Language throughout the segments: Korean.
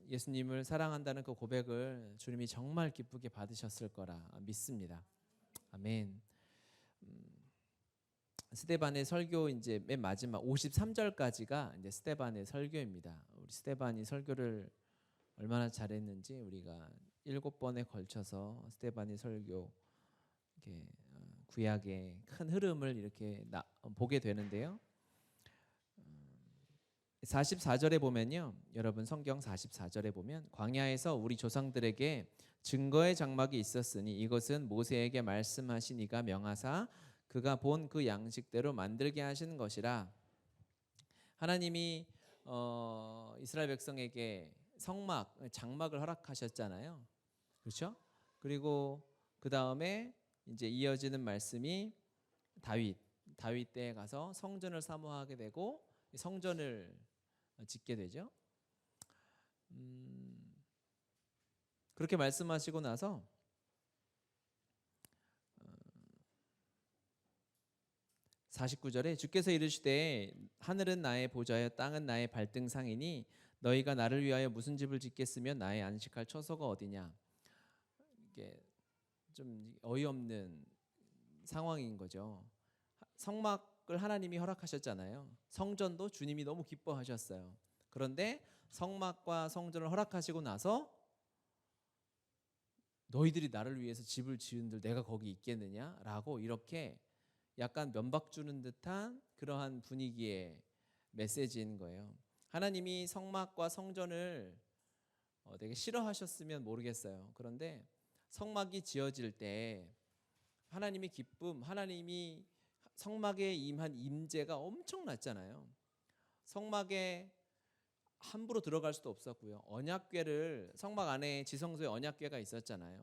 예수님을 사랑한다는 그 고백을 주님이 정말 기쁘게 받으셨을 거라 믿습니다. 아멘. 스데반의 설교 이제 맨 마지막 53절까지가 이제 스데반의 설교입니다. 우리 스데반이 설교를 얼마나 잘했는지 우리가 7번에 걸쳐서 스데반의 설교 이렇게 구약의 큰 흐름을 이렇게 보게 되는데요. 44절에 보면요. 여러분 성경 44절에 보면 광야에서 우리 조상들에게 증거의 장막이 있었으니 이것은 모세에게 말씀하신 이가 명하사 그가 본 그 양식대로 만들게 하시는 것이라. 하나님이 이스라엘 백성에게 성막, 장막을 허락하셨잖아요. 그렇죠? 그리고 그 다음에 이제 이어지는 말씀이 다윗 때에 가서 성전을 사모하게 되고 성전을 짓게 되죠. 그렇게 말씀하시고 나서 49절에 주께서 이르시되 하늘은 나의 보좌여 땅은 나의 발등상이니 너희가 나를 위하여 무슨 집을 짓겠으며 나의 안식할 처소가 어디냐. 이게 좀 어이없는 상황인 거죠. 성막을 하나님이 허락하셨잖아요. 성전도 주님이 너무 기뻐하셨어요. 그런데 성막과 성전을 허락하시고 나서 너희들이 나를 위해서 집을 지은들 내가 거기 있겠느냐라고 이렇게 약간 면박 주는 듯한 그러한 분위기의 메시지인 거예요. 하나님이 성막과 성전을 되게 싫어하셨으면 모르겠어요. 그런데 성막이 지어질 때 하나님의 기쁨, 하나님이 성막에 임한 임재가 엄청났잖아요. 성막에 함부로 들어갈 수도 없었고요. 언약궤를 성막 안에 지성소에 언약궤가 있었잖아요.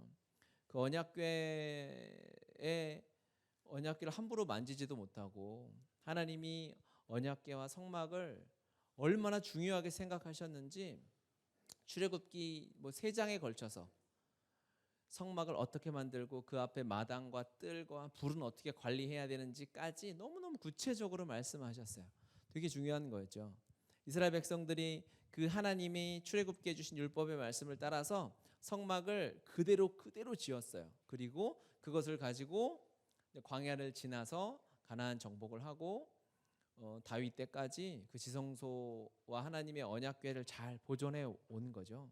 그 언약궤를 함부로 만지지도 못하고 하나님이 언약궤와 성막을 얼마나 중요하게 생각하셨는지 출애굽기 3장에 걸쳐서 성막을 어떻게 만들고 그 앞에 마당과 뜰과 불은 어떻게 관리해야 되는지까지 너무너무 구체적으로 말씀하셨어요. 되게 중요한 거였죠. 이스라엘 백성들이 그 하나님이 출애굽기에 주신 율법의 말씀을 따라서 성막을 그대로 지었어요. 그리고 그것을 가지고 광야를 지나서 가나안 정복을 하고 다윗 때까지 그 지성소와 하나님의 언약궤를 잘 보존해 온 거죠.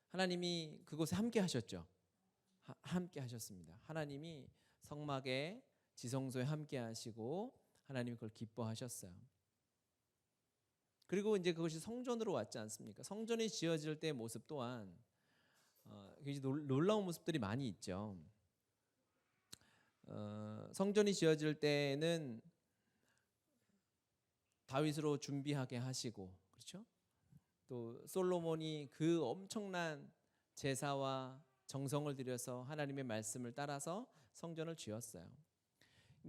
하나님이 그곳에 함께 하셨죠. 함께 하셨습니다. 하나님이 성막에 지성소에 함께 하시고 하나님이 그걸 기뻐하셨어요. 그리고 이제 그것이 성전으로 왔지 않습니까? 성전이 지어질 때의 모습 또한 굉장히 놀라운 모습들이 많이 있죠. 성전이 지어질 때는 다윗으로 준비하게 하시고, 그렇죠? 또 솔로몬이 그 엄청난 제사와 정성을 들여서 하나님의 말씀을 따라서 성전을 지었어요.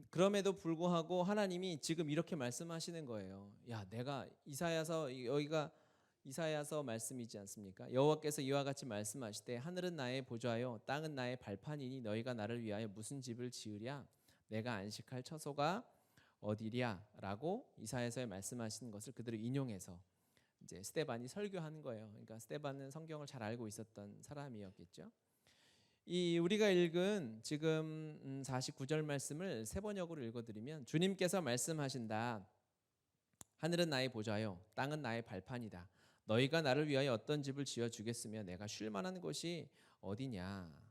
그럼에도 불구하고 하나님이 지금 이렇게 말씀하시는 거예요. 야, 내가 여기가 이사야서 말씀이지 않습니까? 여호와께서 이와 같이 말씀하시되 하늘은 나의 보좌요 땅은 나의 발판이니 너희가 나를 위하여 무슨 집을 지으랴? 내가 안식할 처소가 어디랴라고 이사야서에 말씀하시는 것을 그대로 인용해서 이제 스데반이 설교하는 거예요. 그러니까 스데반은 성경을 잘 알고 있었던 사람이었겠죠. 이 우리가 읽은 지금 49절 말씀을 세 번역으로 읽어드리면 주님께서 말씀하신다. 하늘은 나의 보좌요 땅은 나의 발판이다. 너희가 나를 위하여 어떤 집을 지어주겠으며 내가 쉴 만한 곳이 어디냐.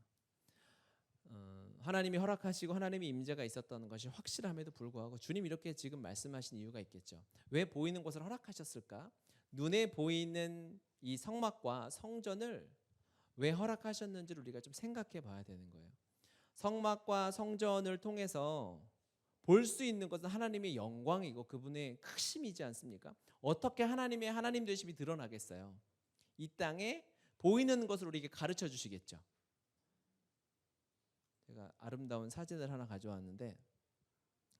하나님이 허락하시고 하나님의 임재가 있었던 것이 확실함에도 불구하고 주님 이렇게 지금 말씀하신 이유가 있겠죠. 왜 보이는 곳을 허락하셨을까? 눈에 보이는 이 성막과 성전을 왜 허락하셨는지를 우리가 좀 생각해 봐야 되는 거예요. 성막과 성전을 통해서 볼 수 있는 것은 하나님의 영광이고 그분의 크심이지 않습니까? 어떻게 하나님의 하나님 되심이 드러나겠어요? 이 땅에 보이는 것을 우리에게 가르쳐 주시겠죠. 제가 아름다운 사진을 하나 가져왔는데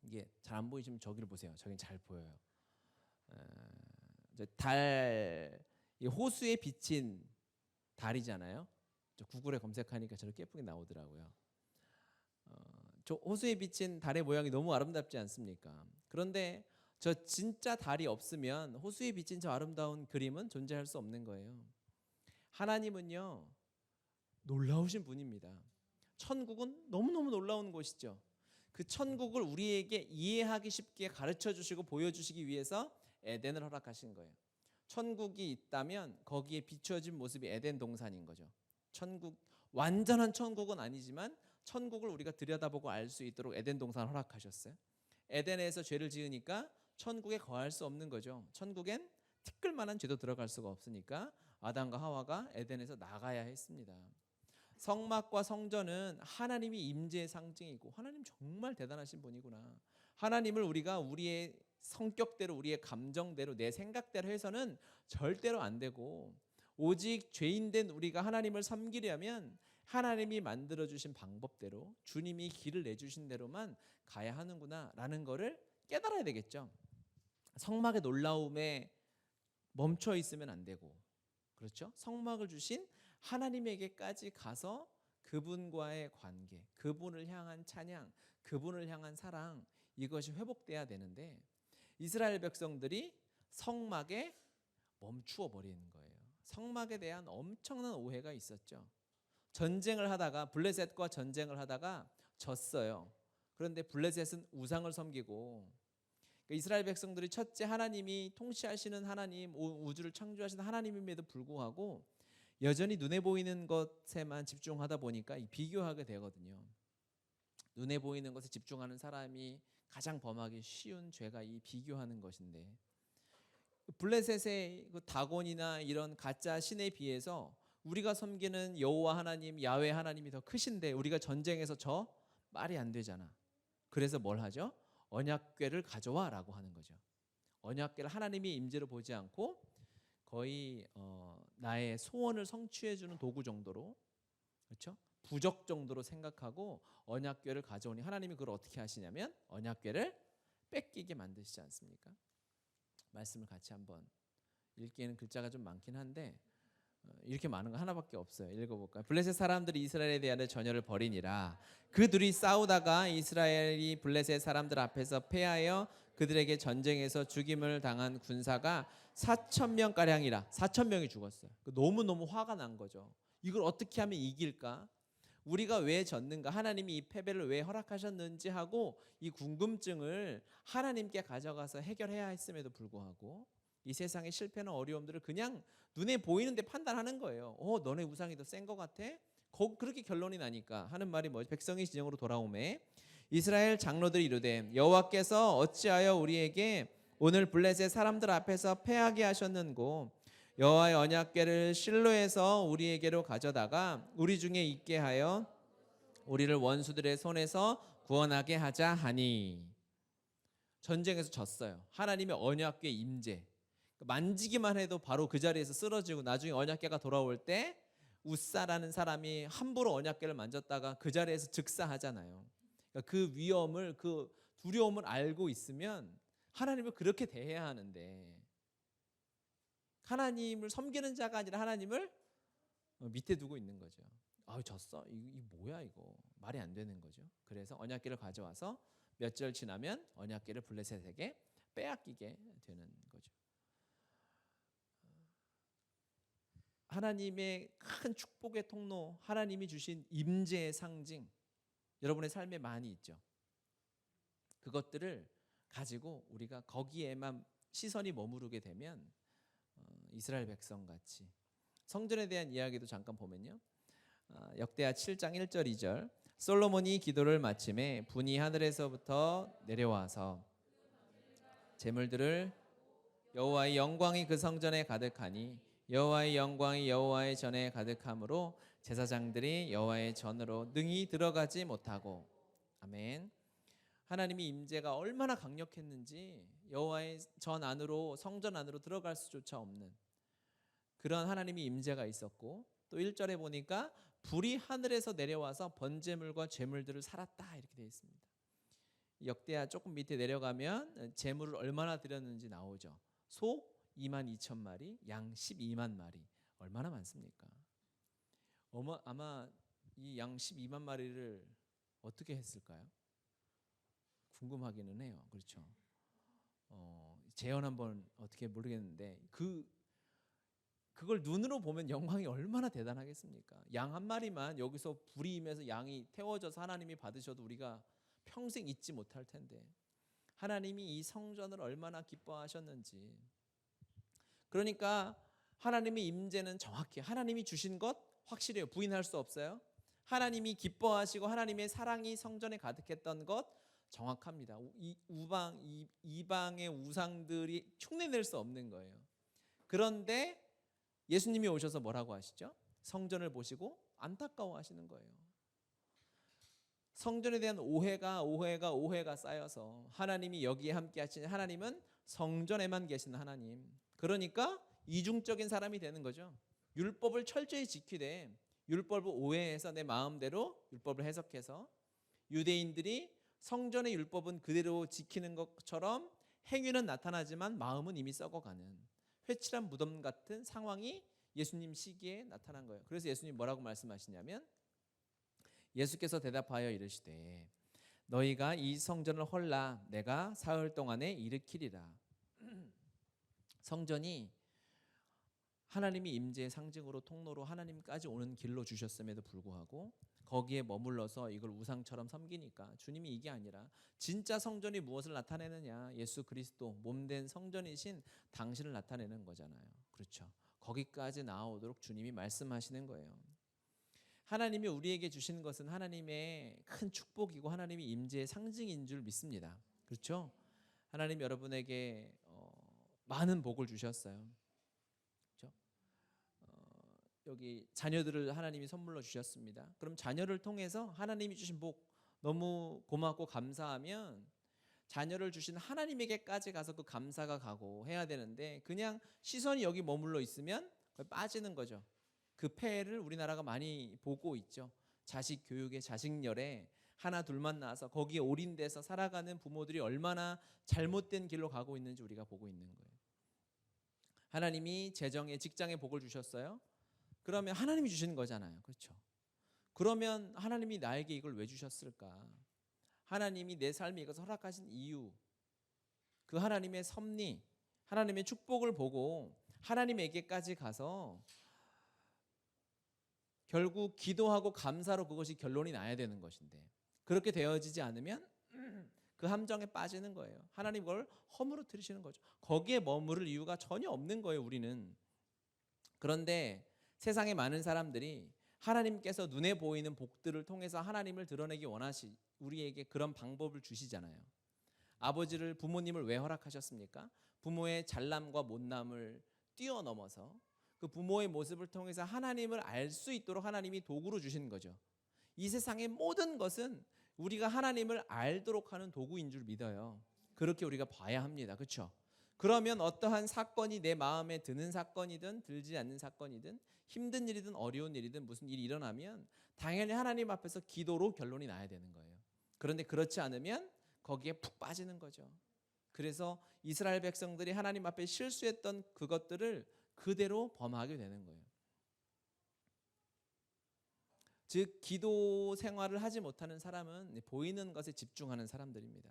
이게 잘 안 보이시면 저기를 보세요. 저긴 잘 보여요. 이 호수에 비친 달이잖아요. 저 구글에 검색하니까 저렇게 예쁘게 나오더라고요. 저 호수에 비친 달의 모양이 너무 아름답지 않습니까? 그런데 저 진짜 달이 없으면 호수에 비친 저 아름다운 그림은 존재할 수 없는 거예요. 하나님은요, 놀라우신 분입니다. 천국은 너무너무 놀라운 곳이죠. 그 천국을 우리에게 이해하기 쉽게 가르쳐 주시고 보여주시기 위해서 에덴을 허락하신 거예요. 천국이 있다면 거기에 비추어진 모습이 에덴 동산인 거죠. 천국, 완전한 천국은 아니지만 천국을 우리가 들여다보고 알 수 있도록 에덴 동산을 허락하셨어요. 에덴에서 죄를 지으니까 천국에 거할 수 없는 거죠. 천국엔 티끌만한 죄도 들어갈 수가 없으니까 아담과 하와가 에덴에서 나가야 했습니다. 성막과 성전은 하나님이 임재의 상징이고, 하나님 정말 대단하신 분이구나. 하나님을 우리가 우리의 성격대로, 우리의 감정대로, 내 생각대로 해서는 절대로 안 되고, 오직 죄인된 우리가 하나님을 섬기려면 하나님이 만들어주신 방법대로, 주님이 길을 내주신 대로만 가야 하는구나 라는 거를 깨달아야 되겠죠. 성막의 놀라움에 멈춰 있으면 안 되고, 그렇죠? 성막을 주신 하나님에게까지 가서 그분과의 관계, 그분을 향한 찬양, 그분을 향한 사랑, 이것이 회복돼야 되는데 이스라엘 백성들이 성막에 멈추어 버리는 거예요. 성막에 대한 엄청난 오해가 있었죠. 전쟁을 하다가, 블레셋과 전쟁을 하다가 졌어요. 그런데 블레셋은 우상을 섬기고, 이스라엘 백성들이 첫째 하나님이 통치하시는 하나님, 우주를 창조하시는 하나님임에도 불구하고 여전히 눈에 보이는 것에만 집중하다 보니까 비교하게 되거든요. 눈에 보이는 것에 집중하는 사람이 가장 범하기 쉬운 죄가 이 비교하는 것인데, 블레셋의 그 다곤이나 이런 가짜 신에 비해서 우리가 섬기는 여호와 하나님, 야훼 하나님이 더 크신데 우리가 전쟁에서 저 말이 안 되잖아. 그래서 뭘 하죠? 언약궤를 가져와라고 하는 거죠. 언약궤를 하나님이 임재로 보지 않고 거의 나의 소원을 성취해 주는 도구 정도로, 그렇죠? 부적 정도로 생각하고 언약궤를 가져오니 하나님이 그걸 어떻게 하시냐면 언약궤를 뺏기게 만드시지 않습니까? 말씀을 같이 한번, 읽기에는 글자가 좀 많긴 한데 이렇게 많은 거 하나밖에 없어요. 읽어볼까요? 블레셋 사람들이 이스라엘에 대하여 전열을 벌이니라. 그 둘이 싸우다가 이스라엘이 블레셋 사람들 앞에서 패하여 그들에게 전쟁에서 죽임을 당한 군사가 4,000명 가량이라. 4,000명이 죽었어요. 너무너무 화가 난 거죠. 이걸 어떻게 하면 이길까? 우리가 왜 졌는가? 하나님이 이 패배를 왜 허락하셨는지 하고 이 궁금증을 하나님께 가져가서 해결해야 했음에도 불구하고 이 세상의 실패나 어려움들을 그냥 눈에 보이는데 판단하는 거예요. 너네 우상이 더 센 것 같아? 그렇게 결론이 나니까 하는 말이 뭐지? 백성이 진영으로 돌아오매 이스라엘 장로들이 이르되 여호와께서 어찌하여 우리에게 오늘 블레셋 사람들 앞에서 패하게 하셨는고 여호와의 언약궤를 실로에서 우리에게로 가져다가 우리 중에 있게 하여 우리를 원수들의 손에서 구원하게 하자 하니. 전쟁에서 졌어요. 하나님의 언약궤 임재, 만지기만 해도 바로 그 자리에서 쓰러지고, 나중에 언약궤가 돌아올 때 웃사라는 사람이 함부로 언약궤를 만졌다가 그 자리에서 즉사하잖아요. 그러니까 그 위험을, 그 두려움을 알고 있으면 하나님을 그렇게 대해야 하는데, 하나님을 섬기는 자가 아니라 하나님을 밑에 두고 있는 거죠. 졌어? 이 뭐야 이거? 말이 안 되는 거죠. 그래서 언약궤를 가져와서 몇 절 지나면 언약궤를 블레셋에게 빼앗기게 되는 거죠. 하나님의 큰 축복의 통로, 하나님이 주신 임재의 상징, 여러분의 삶에 많이 있죠. 그것들을 가지고 우리가 거기에만 시선이 머무르게 되면 이스라엘 백성같이, 성전에 대한 이야기도 잠깐 보면요, 역대하 7장 1절 2절 솔로몬이 기도를 마침에 분이 하늘에서부터 내려와서 제물들을, 여호와의 영광이 그 성전에 가득하니 여호와의 영광이 여호와의 전에 가득함으로 제사장들이 여호와의 전으로 능히 들어가지 못하고. 아멘. 하나님이 임재가 얼마나 강력했는지 여호와의 전 안으로, 성전 안으로 들어갈 수조차 없는 그런 하나님이 임재가 있었고, 또 1절에 보니까 불이 하늘에서 내려와서 번제물과 제물들을 살았다 이렇게 되어 있습니다. 역대하 조금 밑에 내려가면 제물을 얼마나 드렸는지 나오죠. 소 22,000마리, 양 12만 마리. 얼마나 많습니까? 아마 이 양 12만 마리를 어떻게 했을까요? 궁금하기는 해요. 그렇죠? 재현 한번 어떻게 모르겠는데 그걸 눈으로 보면 영광이 얼마나 대단하겠습니까? 양 한 마리만 여기서 불이 임해서 양이 태워져서 하나님이 받으셔도 우리가 평생 잊지 못할 텐데 하나님이 이 성전을 얼마나 기뻐하셨는지. 그러니까 하나님의 임재는 정확히 하나님이 주신 것 확실해요. 부인할 수 없어요. 하나님이 기뻐하시고 하나님의 사랑이 성전에 가득했던 것 정확합니다. 이방의 우상들이 흉내낼 수 없는 거예요. 그런데 예수님이 오셔서 뭐라고 하시죠? 성전을 보시고 안타까워하시는 거예요. 성전에 대한 오해가 쌓여서 하나님이 여기에 함께 하시는 하나님은 성전에만 계신 하나님. 그러니까 이중적인 사람이 되는 거죠. 율법을 철저히 지키되 율법을 오해해서 내 마음대로 율법을 해석해서 유대인들이 성전의 율법은 그대로 지키는 것처럼 행위는 나타나지만 마음은 이미 썩어가는 회칠한 무덤 같은 상황이 예수님 시기에 나타난 거예요. 그래서 예수님 뭐라고 말씀하시냐면 예수께서 대답하여 이르시되 너희가 이 성전을 헐라 내가 사흘 동안에 일으키리라. 성전이 하나님이 임재의 상징으로 통로로 하나님까지 오는 길로 주셨음에도 불구하고 거기에 머물러서 이걸 우상처럼 섬기니까 주님이 이게 아니라 진짜 성전이 무엇을 나타내느냐, 예수 그리스도 몸된 성전이신 당신을 나타내는 거잖아요. 그렇죠. 거기까지 나아오도록 주님이 말씀하시는 거예요. 하나님이 우리에게 주신 것은 하나님의 큰 축복이고 하나님의 임재의 상징인 줄 믿습니다. 그렇죠? 하나님 여러분에게 많은 복을 주셨어요. 그렇죠? 여기 자녀들을 하나님이 선물로 주셨습니다. 그럼 자녀를 통해서 하나님이 주신 복 너무 고맙고 감사하면 자녀를 주신 하나님에게까지 가서 그 감사가 가고 해야 되는데 그냥 시선이 여기 머물러 있으면 빠지는 거죠. 그 폐해를 우리나라가 많이 보고 있죠. 자식 교육에 자식열에 하나 둘만 낳아서 거기에 올인돼서 살아가는 부모들이 얼마나 잘못된 길로 가고 있는지 우리가 보고 있는 거예요. 하나님이 재정에 직장에 복을 주셨어요. 그러면 하나님이 주시는 거잖아요. 그렇죠? 그러면 하나님이 나에게 이걸 왜 주셨을까? 하나님이 내 삶에 이것을 허락하신 이유, 그 하나님의 섭리, 하나님의 축복을 보고 하나님에게까지 가서 결국 기도하고 감사로 그것이 결론이 나야 되는 것인데 그렇게 되어지지 않으면 그 함정에 빠지는 거예요. 하나님 그걸 허물어뜨리시는 거죠. 거기에 머무를 이유가 전혀 없는 거예요. 우리는. 그런데 세상에 많은 사람들이 하나님께서 눈에 보이는 복들을 통해서 하나님을 드러내기 원하시 우리에게 그런 방법을 주시잖아요. 아버지를 부모님을 왜 허락하셨습니까? 부모의 잘남과 못남을 뛰어넘어서 그 부모의 모습을 통해서 하나님을 알 수 있도록 하나님이 도구로 주신 거죠. 이 세상의 모든 것은 우리가 하나님을 알도록 하는 도구인 줄 믿어요. 그렇게 우리가 봐야 합니다. 그렇죠? 그러면 어떠한 사건이 내 마음에 드는 사건이든 들지 않는 사건이든 힘든 일이든 어려운 일이든 무슨 일이 일어나면 당연히 하나님 앞에서 기도로 결론이 나야 되는 거예요. 그런데 그렇지 않으면 거기에 푹 빠지는 거죠. 그래서 이스라엘 백성들이 하나님 앞에 실수했던 그것들을 그대로 범하게 되는 거예요. 즉 기도 생활을 하지 못하는 사람은 보이는 것에 집중하는 사람들입니다.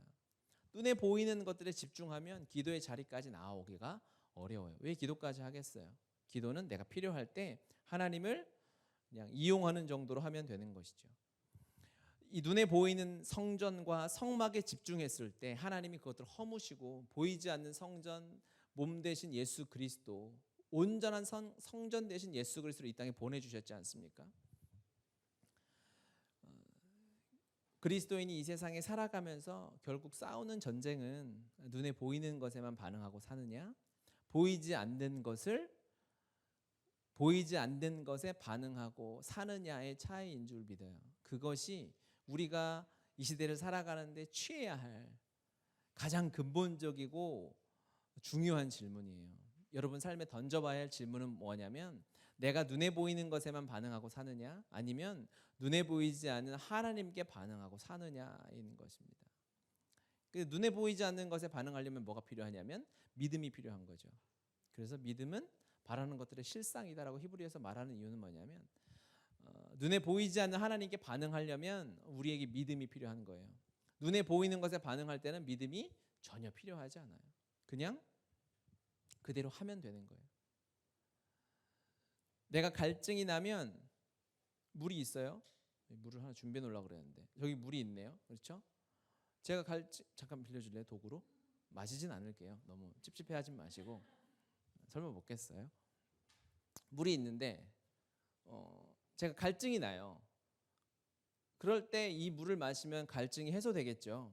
눈에 보이는 것들에 집중하면 기도의 자리까지 나아오기가 어려워요. 왜 기도까지 하겠어요? 기도는 내가 필요할 때 하나님을 그냥 이용하는 정도로 하면 되는 것이죠. 이 눈에 보이는 성전과 성막에 집중했을 때 하나님이 그것들을 허무시고 보이지 않는 성전 몸 대신 예수 그리스도 온전한 성전 대신 예수 그리스도를 이 땅에 보내주셨지 않습니까? 그리스도인이 이 세상에 살아가면서 결국 싸우는 전쟁은 눈에 보이는 것에만 반응하고 사느냐, 보이지 않는 것에 반응하고 사느냐의 차이인 줄 믿어요. 그것이 우리가 이 시대를 살아가는데 취해야 할 가장 근본적이고 중요한 질문이에요. 여러분 삶에 던져봐야 할 질문은 뭐냐면 내가 눈에 보이는 것에만 반응하고 사느냐 아니면 눈에 보이지 않는 하나님께 반응하고 사느냐인 것입니다. 눈에 보이지 않는 것에 반응하려면 뭐가 필요하냐면 믿음이 필요한 거죠. 그래서 믿음은 바라는 것들의 실상이다라고 히브리에서 말하는 이유는 뭐냐면 눈에 보이지 않는 하나님께 반응하려면 우리에게 믿음이 필요한 거예요. 눈에 보이는 것에 반응할 때는 믿음이 전혀 필요하지 않아요. 그냥 그대로 하면 되는 거예요. 내가 갈증이 나면 물이 있어요. 물을 하나 준비해 놓으려고 그랬는데 저기 물이 있네요. 그렇죠? 제가 잠깐 빌려줄래요? 도구로? 마시진 않을게요. 너무 찝찝해하지 마시고. 설마 먹겠어요? 물이 있는데 제가 갈증이 나요. 그럴 때 이 물을 마시면 갈증이 해소되겠죠.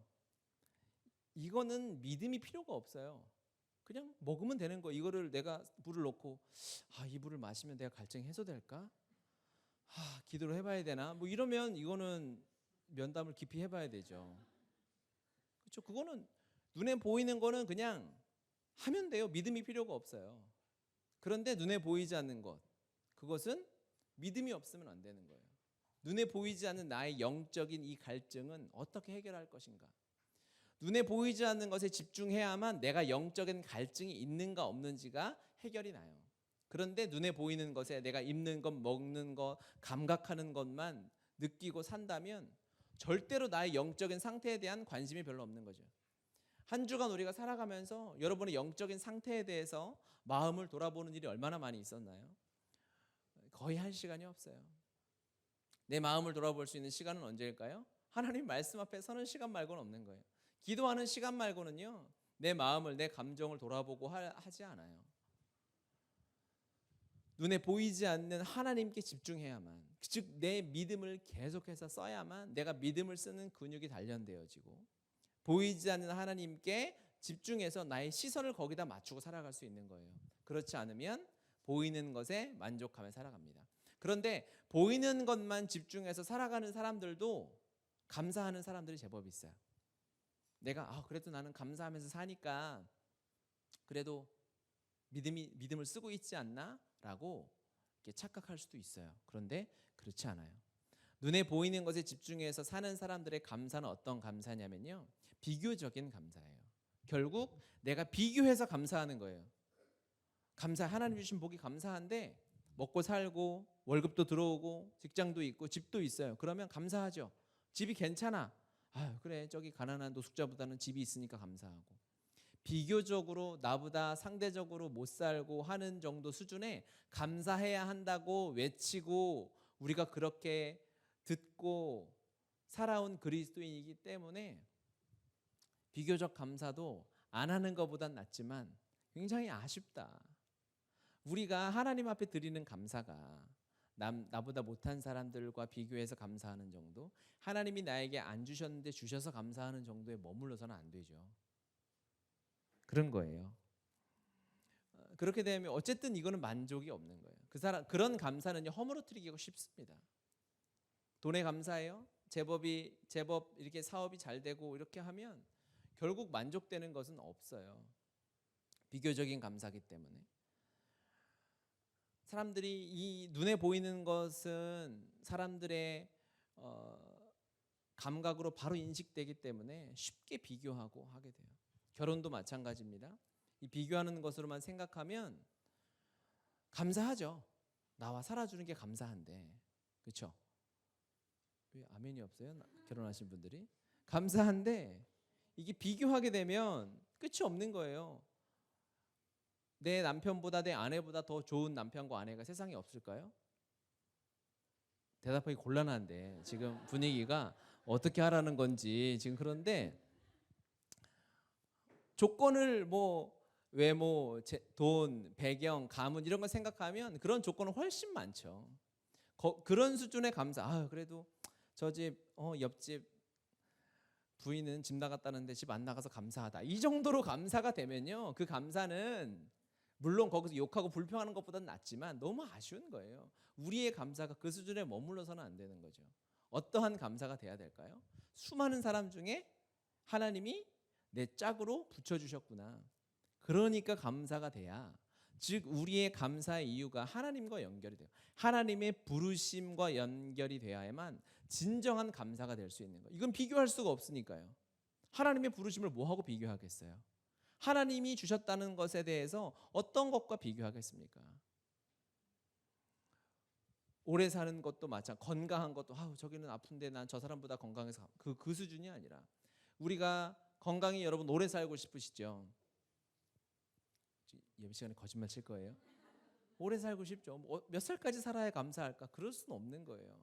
이거는 믿음이 필요가 없어요. 그냥 먹으면 되는 거. 이거를 내가 물을 넣고 이 물을 마시면 내가 갈증이 해소될까? 기도를 해봐야 되나? 뭐 이러면 이거는 면담을 깊이 해봐야 되죠. 그렇죠? 그거는 눈에 보이는 거는 그냥 하면 돼요. 믿음이 필요가 없어요. 그런데 눈에 보이지 않는 것, 그것은 믿음이 없으면 안 되는 거예요. 눈에 보이지 않는 나의 영적인 이 갈증은 어떻게 해결할 것인가? 눈에 보이지 않는 것에 집중해야만 내가 영적인 갈증이 있는가 없는지가 해결이 나요. 그런데 눈에 보이는 것에 내가 입는 것, 먹는 것, 감각하는 것만 느끼고 산다면 절대로 나의 영적인 상태에 대한 관심이 별로 없는 거죠. 한 주간 우리가 살아가면서 여러분의 영적인 상태에 대해서 마음을 돌아보는 일이 얼마나 많이 있었나요? 거의 할 시간이 없어요. 내 마음을 돌아볼 수 있는 시간은 언제일까요? 하나님 말씀 앞에 서는 시간 말고는 없는 거예요. 기도하는 시간 말고는요, 내 마음을, 내 감정을 돌아보고 하지 않아요. 눈에 보이지 않는 하나님께 집중해야만, 즉 내 믿음을 계속해서 써야만 내가 믿음을 쓰는 근육이 단련되어지고, 보이지 않는 하나님께 집중해서 나의 시선을 거기다 맞추고 살아갈 수 있는 거예요. 그렇지 않으면 보이는 것에 만족하며 살아갑니다. 그런데 보이는 것만 집중해서 살아가는 사람들도 감사하는 사람들이 제법 있어요. 내가 그래도 나는 감사하면서 사니까 그래도 믿음을 쓰고 있지 않나? 라고 이렇게 착각할 수도 있어요. 그런데 그렇지 않아요. 눈에 보이는 것에 집중해서 사는 사람들의 감사는 어떤 감사냐면요, 비교적인 감사예요. 결국 내가 비교해서 감사하는 거예요. 하나님 주신 복이 감사한데 먹고 살고 월급도 들어오고 직장도 있고 집도 있어요. 그러면 감사하죠. 집이 괜찮아. 그래, 저기 가난한 노숙자보다는 집이 있으니까 감사하고. 비교적으로 나보다 상대적으로 못 살고 하는 정도 수준에 감사해야 한다고 외치고 우리가 그렇게 듣고 살아온 그리스도인이기 때문에 비교적 감사도 안 하는 것보단 낫지만 굉장히 아쉽다. 우리가 하나님 앞에 드리는 감사가 나보다 못한 사람들과 비교해서 감사하는 정도, 하나님이 나에게 안 주셨는데 주셔서 감사하는 정도에 머물러서는 안 되죠. 그런 거예요. 그렇게 되면 어쨌든 이거는 만족이 없는 거예요. 그런 감사는 허물어뜨리기가 쉽습니다. 돈에 감사해요. 제법 이렇게 사업이 잘 되고 이렇게 하면 결국 만족되는 것은 없어요. 비교적인 감사기 때문에. 사람들이 이 눈에 보이는 것은 사람들의 감각으로 바로 인식되기 때문에 쉽게 비교하고 하게 돼요. 결혼도 마찬가지입니다. 이 비교하는 것으로만 생각하면 감사하죠. 나와 살아주는 게 감사한데, 그렇죠? 왜 아멘이 없어요? 결혼하신 분들이 감사한데 이게 비교하게 되면 끝이 없는 거예요. 내 남편보다 내 아내보다 더 좋은 남편과 아내가 세상에 없을까요? 대답하기 곤란한데 지금 분위기가 어떻게 하라는 건지 지금. 그런데 조건을 외모, 돈, 배경, 가문 이런 걸 생각하면 그런 조건은 훨씬 많죠. 그런 수준의 감사. 그래도 저 집 옆집 부인은 집 나갔다는데 집 안 나가서 감사하다. 이 정도로 감사가 되면요, 그 감사는 물론 거기서 욕하고 불평하는 것보다는 낫지만 너무 아쉬운 거예요. 우리의 감사가 그 수준에 머물러서는 안 되는 거죠. 어떠한 감사가 돼야 될까요? 수많은 사람 중에 하나님이 내 짝으로 붙여주셨구나. 그러니까 감사가 돼야, 즉 우리의 감사의 이유가 하나님과 연결이 돼요. 하나님의 부르심과 연결이 돼야만 진정한 감사가 될 수 있는 거예요. 이건 비교할 수가 없으니까요. 하나님의 부르심을 뭐하고 비교하겠어요? 하나님이 주셨다는 것에 대해서 어떤 것과 비교하겠습니까? 오래 사는 것도 마찬가지, 건강한 것도 저기는 아픈데 난 저 사람보다 건강해서 그 수준이 아니라, 우리가 건강히 여러분 오래 살고 싶으시죠? 예배 시간에 거짓말 칠 거예요? 오래 살고 싶죠. 몇 살까지 살아야 감사할까? 그럴 수는 없는 거예요.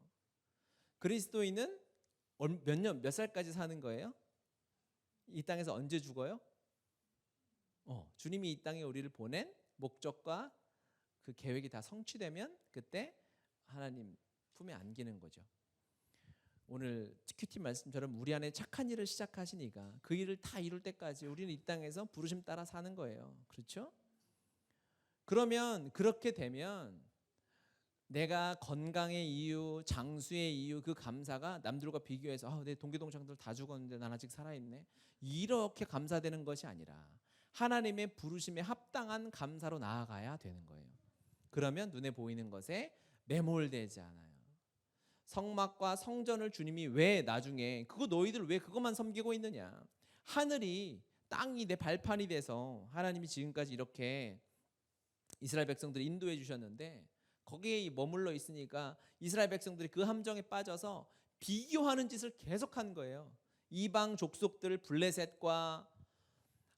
그리스도인은 몇 살까지 사는 거예요? 이 땅에서 언제 죽어요? 주님이 이 땅에 우리를 보낸 목적과 그 계획이 다 성취되면 그때 하나님 품에 안기는 거죠. 오늘 큐티 말씀처럼 우리 안에 착한 일을 시작하시니까 그 일을 다 이룰 때까지 우리는 이 땅에서 부르심 따라 사는 거예요. 그렇죠? 그러면 그렇게 되면 내가 건강의 이유, 장수의 이유, 그 감사가 남들과 비교해서 내 동기동창들 다 죽었는데 난 아직 살아있네, 이렇게 감사되는 것이 아니라 하나님의 부르심에 합당한 감사로 나아가야 되는 거예요. 그러면 눈에 보이는 것에 매몰되지 않아요. 성막과 성전을 주님이 왜 나중에 너희들 왜 그것만 섬기고 있느냐, 하늘이 땅이 내 발판이 돼서 하나님이 지금까지 이렇게 이스라엘 백성들을 인도해 주셨는데 거기에 머물러 있으니까 이스라엘 백성들이 그 함정에 빠져서 비교하는 짓을 계속한 거예요. 이방 족속들 블레셋과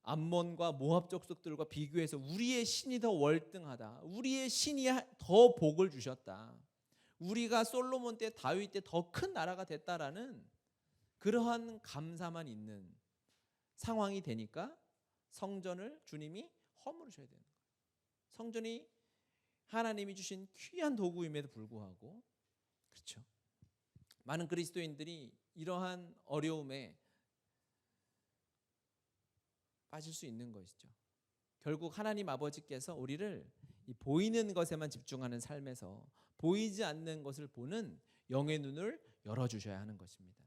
암몬과 모압 족속들과 비교해서 우리의 신이 더 월등하다, 우리의 신이 더 복을 주셨다, 우리가 솔로몬 때 다윗 때 더 큰 나라가 됐다라는 그러한 감사만 있는 상황이 되니까 성전을 주님이 허물으셔야 되는 거예요. 성전이 하나님이 주신 귀한 도구임에도 불구하고, 그렇죠? 많은 그리스도인들이 이러한 어려움에 빠질 수 있는 것이죠. 결국 하나님 아버지께서 우리를 이 보이는 것에만 집중하는 삶에서 보이지 않는 것을 보는 영의 눈을 열어주셔야 하는 것입니다.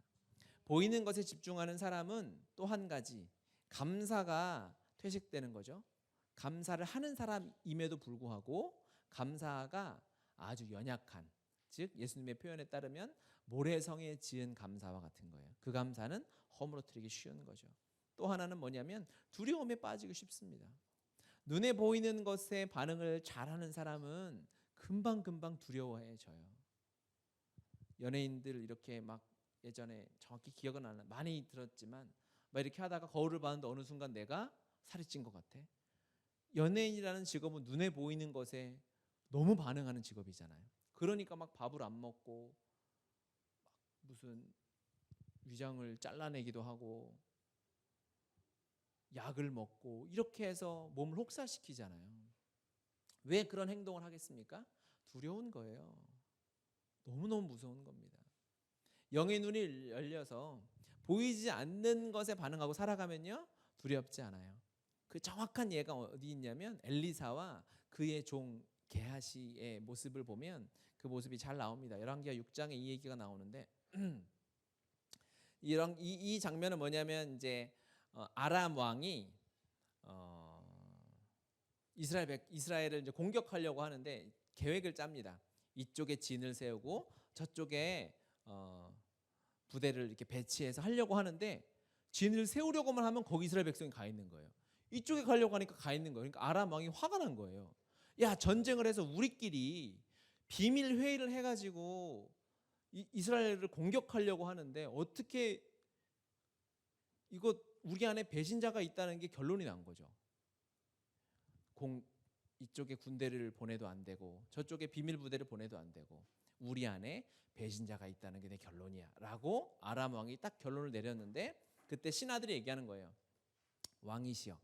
보이는 것에 집중하는 사람은 또 한 가지 감사가 퇴색되는 거죠. 감사를 하는 사람임에도 불구하고 감사가 아주 연약한, 즉 예수님의 표현에 따르면 모래성에 지은 감사와 같은 거예요. 그 감사는 허물어뜨리기 쉬운 거죠. 또 하나는 뭐냐면 두려움에 빠지기 쉽습니다. 눈에 보이는 것에 반응을 잘하는 사람은 금방 두려워해져요. 연예인들 이렇게 막 예전에 정확히 기억은 안 나, 많이 들었지만 막 이렇게 하다가 거울을 봤는데 어느 순간 내가 살이 찐 것 같아. 연예인이라는 직업은 눈에 보이는 것에 너무 반응하는 직업이잖아요. 그러니까 막 밥을 안 먹고 막 무슨 위장을 잘라내기도 하고 약을 먹고 이렇게 해서 몸을 혹사시키잖아요. 왜 그런 행동을 하겠습니까? 두려운 거예요. 너무너무 무서운 겁니다. 영의 눈이 열려서 보이지 않는 것에 반응하고 살아가면요, 두렵지 않아요. 그 정확한 예가 어디 있냐면 엘리사와 그의 종 게하시의 모습을 보면 그 모습이 잘 나옵니다. 열왕기하 6장에 이 얘기가 나오는데 이 장면은 뭐냐면 이제 아람 왕이 이스라엘을 이제 공격하려고 하는데 계획을 짭니다. 이쪽에 진을 세우고 저쪽에 부대를 이렇게 배치해서 하려고 하는데 진을 세우려고만 하면 거기 이스라엘 백성이 가 있는 거예요. 이쪽에 가려고 하니까 가 있는 거예요. 그러니까 아람 왕이 화가 난 거예요. 야, 전쟁을 해서 우리끼리 비밀 회의를 해가지고 이스라엘을 공격하려고 하는데 어떻게 이거 우리 안에 배신자가 있다는 게 결론이 난 거죠. 이쪽에 군대를 보내도 안 되고 저쪽에 비밀 부대를 보내도 안 되고 우리 안에 배신자가 있다는 게 내 결론이야 라고 아람 왕이 딱 결론을 내렸는데 그때 신하들이 얘기하는 거예요. 왕이시여,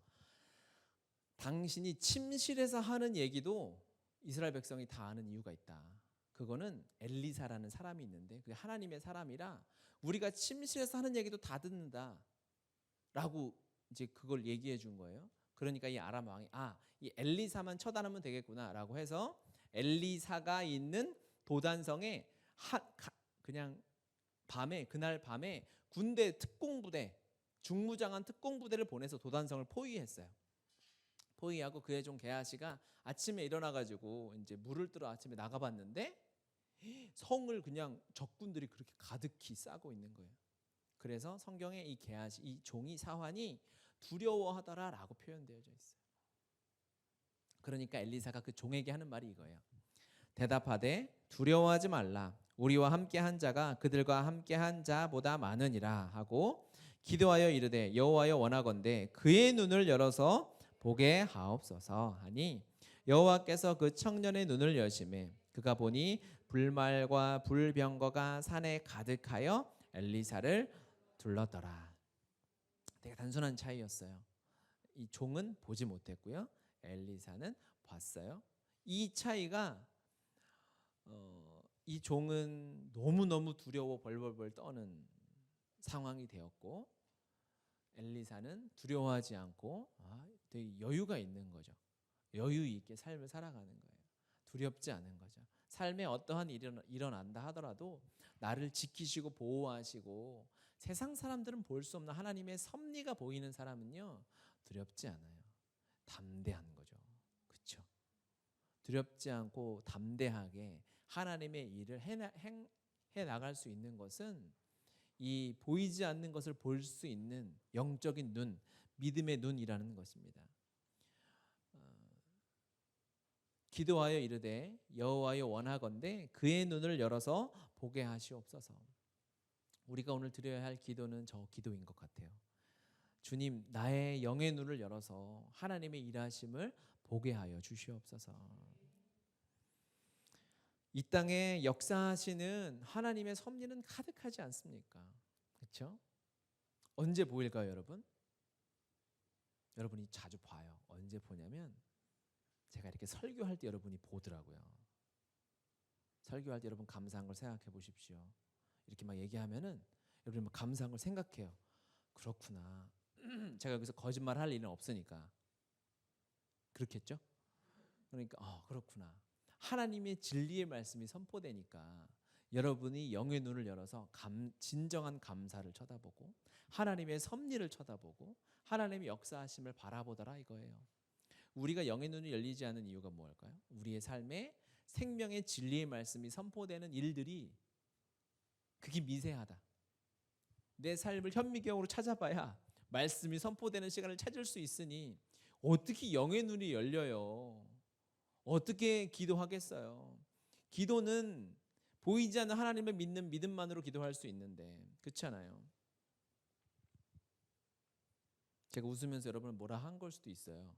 당신이 침실에서 하는 얘기도 이스라엘 백성이 다 아는 이유가 있다. 그거는 엘리사라는 사람이 있는데 그게 하나님의 사람이라 우리가 침실에서 하는 얘기도 다 듣는다 라고 이제 그걸 얘기해 준 거예요. 그러니까 이 아람 왕이 이 엘리사만 처단하면 되겠구나 라고 해서 엘리사가 있는 도단성에 그냥 그날 밤에 군대 특공부대, 중무장한 특공부대를 보내서 도단성을 포위했어요. 포위하고 그의 종 게하시가 아침에 일어나가지고 이제 물을 뜨러 아침에 나가봤는데 성을 그냥 적군들이 그렇게 가득히 싸고 있는 거예요. 그래서 성경에 이 게하시, 이 종이 사환이 두려워하더라라고 표현되어져 있어요. 그러니까 엘리사가 그 종에게 하는 말이 이거예요. 대답하되 두려워하지 말라. 우리와 함께한 자가 그들과 함께한 자보다 많으니라 하고 기도하여 이르되 여호와여 원하건대 그의 눈을 열어서 보게 하옵소서 하니 여호와께서 그 청년의 눈을 여시매 그가 보니 불말과 불병거가 산에 가득하여 엘리사를 둘렀더라. 되게 단순한 차이였어요. 이 종은 보지 못했고요. 엘리사는 봤어요. 이 차이가 이 종은 너무너무 두려워 벌벌벌 떠는 상황이 되었고 엘리사는 두려워하지 않고 되게 여유가 있는 거죠. 여유 있게 삶을 살아가는 거예요. 두렵지 않은 거죠. 삶에 어떠한 일이 일어난다 하더라도 나를 지키시고 보호하시고 세상 사람들은 볼 수 없는 하나님의 섭리가 보이는 사람은요 두렵지 않아요. 담대한 거죠. 그렇죠? 두렵지 않고 담대하게 하나님의 일을 해 나갈 수 있는 것은 이 보이지 않는 것을 볼 수 있는 영적인 눈, 믿음의 눈이라는 것입니다. 기도하여 이르되 여호와여 원하건대 그의 눈을 열어서 보게 하시옵소서. 우리가 오늘 드려야 할 기도는 저 기도인 것 같아요. 주님, 나의 영의 눈을 열어서 하나님의 일하심을 보게 하여 주시옵소서. 이 땅에 역사하시는 하나님의 섭리는 가득하지 않습니까? 그렇죠? 언제 보일까요, 여러분? 여러분이 자주 봐요. 언제 보냐면 제가 이렇게 설교할 때 여러분이 보더라고요. 설교할 때 여러분 감사한 걸 생각해 보십시오. 이렇게 막 얘기하면은 여러분이 막 감사한 걸 생각해요. 그렇구나. 제가 여기서 거짓말 할 일은 없으니까. 그렇겠죠? 그러니까 그렇구나. 하나님의 진리의 말씀이 선포되니까 여러분이 영의 눈을 열어서 진정한 감사를 쳐다보고 하나님의 섭리를 쳐다보고 하나님의 역사하심을 바라보더라 이거예요. 우리가 영의 눈이 열리지 않은 이유가 무엇일까요? 우리의 삶에 생명의 진리의 말씀이 선포되는 일들이 그게 미세하다. 내 삶을 현미경으로 찾아봐야 말씀이 선포되는 시간을 찾을 수 있으니 어떻게 영의 눈이 열려요? 어떻게 기도하겠어요? 기도는 보이지 않는 하나님을 믿는 믿음만으로 기도할 수 있는데 그렇잖아요. 제가 웃으면서 여러분을 뭐라 한 걸 수도 있어요.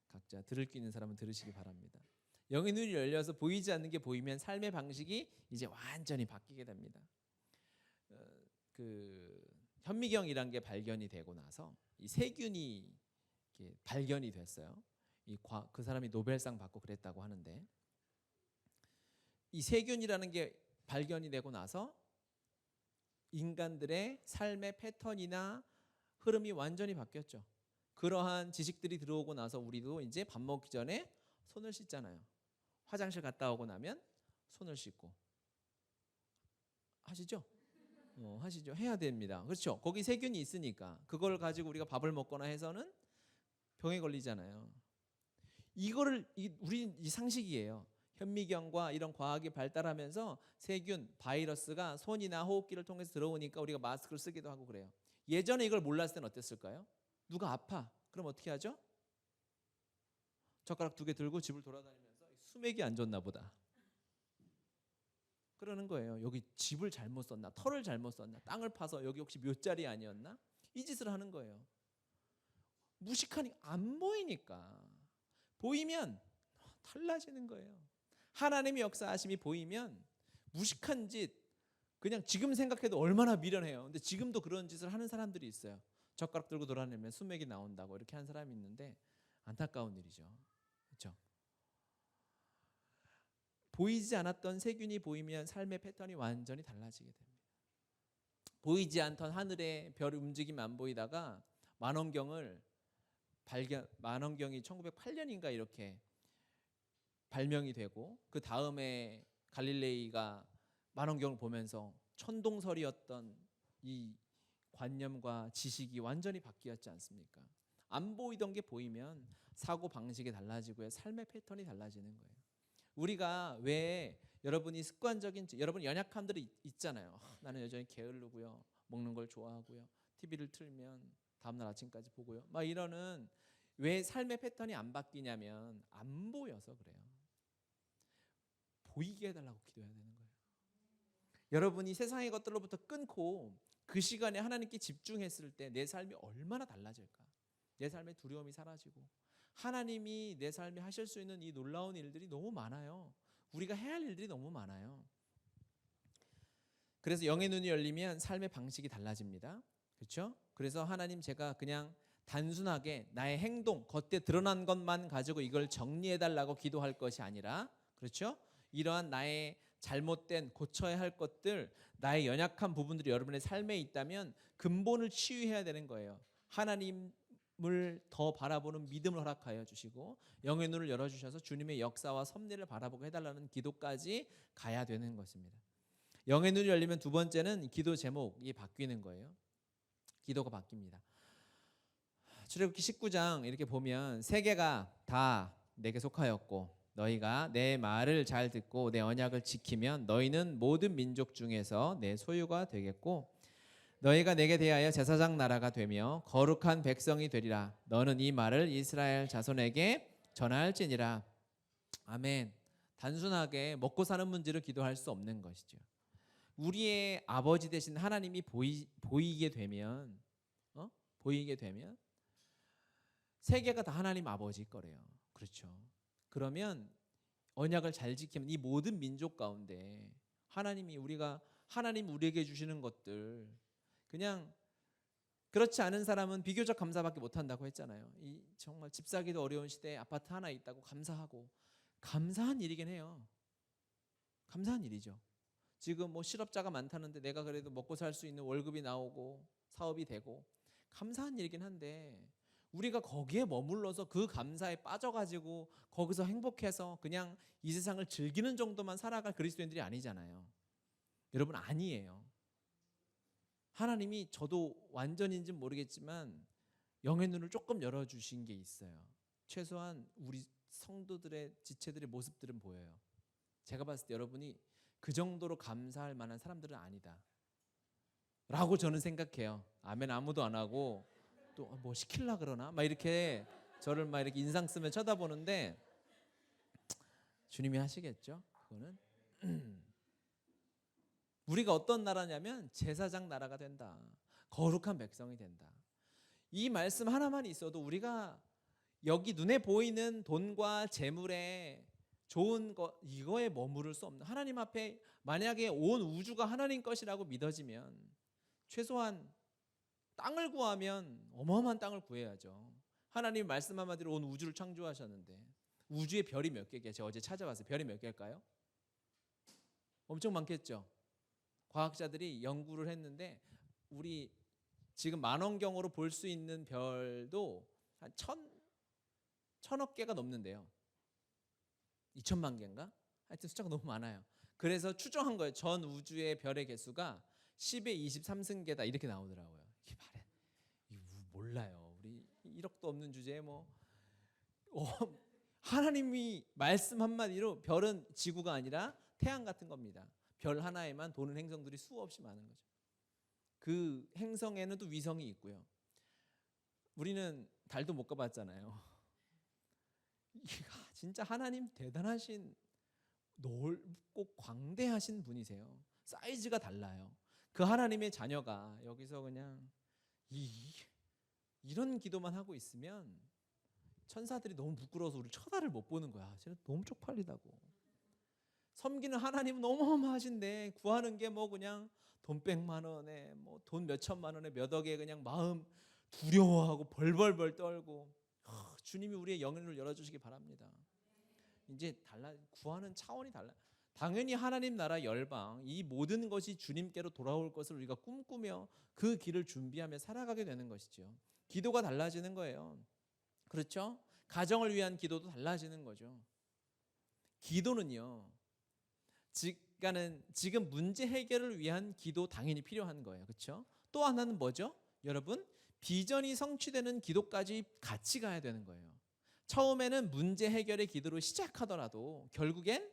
각자 들을 수 있는 사람은 들으시기 바랍니다. 영의 눈이 열려서 보이지 않는 게 보이면 삶의 방식이 이제 완전히 바뀌게 됩니다. 그 현미경이란 게 발견이 되고 나서 이 세균이 발견이 됐어요. 그 사람이 노벨상 받고 그랬다고 하는데 이 세균이라는 게 발견이 되고 나서 인간들의 삶의 패턴이나 흐름이 완전히 바뀌었죠. 그러한 지식들이 들어오고 나서 우리도 이제 밥 먹기 전에 손을 씻잖아요. 화장실 갔다 오고 나면 손을 씻고 하시죠? 하시죠. 해야 됩니다. 그렇죠? 거기 세균이 있으니까 그걸 가지고 우리가 밥을 먹거나 해서는 병에 걸리잖아요. 우리 이 상식이에요. 현미경과 이런 과학이 발달하면서 세균, 바이러스가 손이나 호흡기를 통해서 들어오니까 우리가 마스크를 쓰기도 하고 그래요. 예전에 이걸 몰랐을 때는 어땠을까요? 누가 아파? 그럼 어떻게 하죠? 젓가락 2개 들고 집을 돌아다니면서 수맥이 안 좋나 보다. 그러는 거예요. 여기 집을 잘못 썼나? 털을 잘못 썼나? 땅을 파서 여기 혹시 묘자리 아니었나? 이 짓을 하는 거예요. 무식하니 안 보이니까. 보이면 달라지는 거예요. 하나님의 역사하심이 보이면 무식한 짓 그냥 지금 생각해도 얼마나 미련해요. 근데 지금도 그런 짓을 하는 사람들이 있어요. 젓가락 들고 돌아다니면 수맥이 나온다고 이렇게 한 사람이 있는데 안타까운 일이죠. 그렇죠? 보이지 않았던 세균이 보이면 삶의 패턴이 완전히 달라지게 됩니다. 보이지 않던 하늘의 별 움직임 안 보이다가 만원경이 1908년인가 이렇게 발명이 되고 그 다음에 갈릴레이가 만원경을 보면서 천동설이었던 이 관념과 지식이 완전히 바뀌었지 않습니까? 안 보이던 게 보이면 사고 방식이 달라지고요. 삶의 패턴이 달라지는 거예요. 우리가 왜 여러분이 여러분 연약함들이 있잖아요. 나는 여전히 게으르고요. 먹는 걸 좋아하고요. TV를 틀면 다음날 아침까지 보고요. 막 이러는 왜 삶의 패턴이 안 바뀌냐면 안 보여서 그래요. 보이게 해달라고 기도해야 되는 거예요. 여러분이 세상의 것들로부터 끊고 그 시간에 하나님께 집중했을 때 내 삶이 얼마나 달라질까? 내 삶의 두려움이 사라지고 하나님이 내 삶에 하실 수 있는 이 놀라운 일들이 너무 많아요. 우리가 해야 할 일들이 너무 많아요. 그래서 영의 눈이 열리면 삶의 방식이 달라집니다. 그렇죠? 그래서 하나님, 제가 그냥 단순하게 나의 행동, 겉에 드러난 것만 가지고 이걸 정리해달라고 기도할 것이 아니라, 그렇죠? 이러한 나의 잘못된 고쳐야 할 것들, 나의 연약한 부분들이 여러분의 삶에 있다면 근본을 치유해야 되는 거예요. 하나님을 더 바라보는 믿음을 허락하여 주시고 영의 눈을 열어주셔서 주님의 역사와 섭리를 바라보게 해달라는 기도까지 가야 되는 것입니다. 영의 눈이 열리면 두 번째는 기도 제목이 바뀌는 거예요. 기도가 바뀝니다. 출애굽기 19장 이렇게 보면 세계가 다 내게 속하였고 너희가 내 말을 잘 듣고 내 언약을 지키면 너희는 모든 민족 중에서 내 소유가 되겠고 너희가 내게 대하여 제사장 나라가 되며 거룩한 백성이 되리라. 너는 이 말을 이스라엘 자손에게 전할지니라. 아멘. 단순하게 먹고 사는 문제를 기도할 수 없는 것이죠. 우리의 아버지 되신 하나님이 보이게 되면 세계가 다 하나님 아버지 거래요. 그렇죠. 그러면 언약을 잘 지키면 이 모든 민족 가운데 하나님 우리에게 주시는 것들, 그냥 그렇지 않은 사람은 비교적 감사밖에 못한다고 했잖아요. 이 정말 집 사기도 어려운 시대에 아파트 하나 있다고 감사하고, 감사한 일이긴 해요. 감사한 일이죠. 지금 뭐 실업자가 많다는데 내가 그래도 먹고 살 수 있는 월급이 나오고 사업이 되고 감사한 일이긴 한데, 우리가 거기에 머물러서 그 감사에 빠져가지고 거기서 행복해서 그냥 이 세상을 즐기는 정도만 살아갈 그리스도인들이 아니잖아요. 여러분, 아니에요. 하나님이, 저도 완전인지는 모르겠지만 영의 눈을 조금 열어주신 게 있어요. 최소한 우리 성도들의 지체들의 모습들은 보여요. 제가 봤을 때 여러분이 그 정도로 감사할 만한 사람들은 아니다 라고 저는 생각해요. 아멘 아무도 안 하고 또 뭐 시킬라 그러나 막 이렇게 저를 막 이렇게 인상 쓰면 쳐다보는데, 주님이 하시겠죠. 그거는 우리가 어떤 나라냐면 제사장 나라가 된다. 거룩한 백성이 된다. 이 말씀 하나만 있어도 우리가 여기 눈에 보이는 돈과 재물에 좋은 것 이거에 머무를 수 없는, 하나님 앞에 만약에 온 우주가 하나님 것이라고 믿어지면 최소한 땅을 구하면 어마어마한 땅을 구해야죠. 하나님 말씀 한마디로 온 우주를 창조하셨는데 우주의 별이 몇 개게? 제가 어제 찾아봤어요. 별이 몇 개일까요? 엄청 많겠죠. 과학자들이 연구를 했는데 우리 지금 만원경으로 볼 수 있는 별도 한 천억 개가 넘는데요. 2천만 개인가? 하여튼 숫자가 너무 많아요. 그래서 추정한 거예요. 전 우주의 별의 개수가 10의 23승계다 이렇게 나오더라고요. 이게 말해, 몰라요. 우리 1억도 없는 주제에 하나님이 말씀 한마디로 별은 지구가 아니라 태양 같은 겁니다. 별 하나에만 도는 행성들이 수없이 많은 거죠. 그 행성에는 또 위성이 있고요. 우리는 달도 못 가봤잖아요. 진짜 하나님 대단하신, 넓고 광대하신 분이세요. 사이즈가 달라요. 그 하나님의 자녀가 여기서 그냥 이런 기도만 하고 있으면 천사들이 너무 부끄러워서 우리 쳐다를 못 보는 거야. 쟤는 너무 쪽팔리다고. 섬기는 하나님은 어마어마하신데 구하는 게 그냥 돈 100만 원에 돈 몇천만 원에 몇 억에 그냥 마음 두려워하고 벌벌벌 떨고, 주님이 우리의 영혼을 열어주시기 바랍니다. 이제 구하는 차원이 달라. 당연히 하나님 나라 열방, 이 모든 것이 주님께로 돌아올 것을 우리가 꿈꾸며 그 길을 준비하며 살아가게 되는 것이죠. 기도가 달라지는 거예요. 그렇죠? 가정을 위한 기도도 달라지는 거죠. 기도는요, 지금 문제 해결을 위한 기도 당연히 필요한 거예요. 그렇죠? 또 하나는 뭐죠? 여러분, 비전이 성취되는 기도까지 같이 가야 되는 거예요. 처음에는 문제 해결의 기도로 시작하더라도 결국엔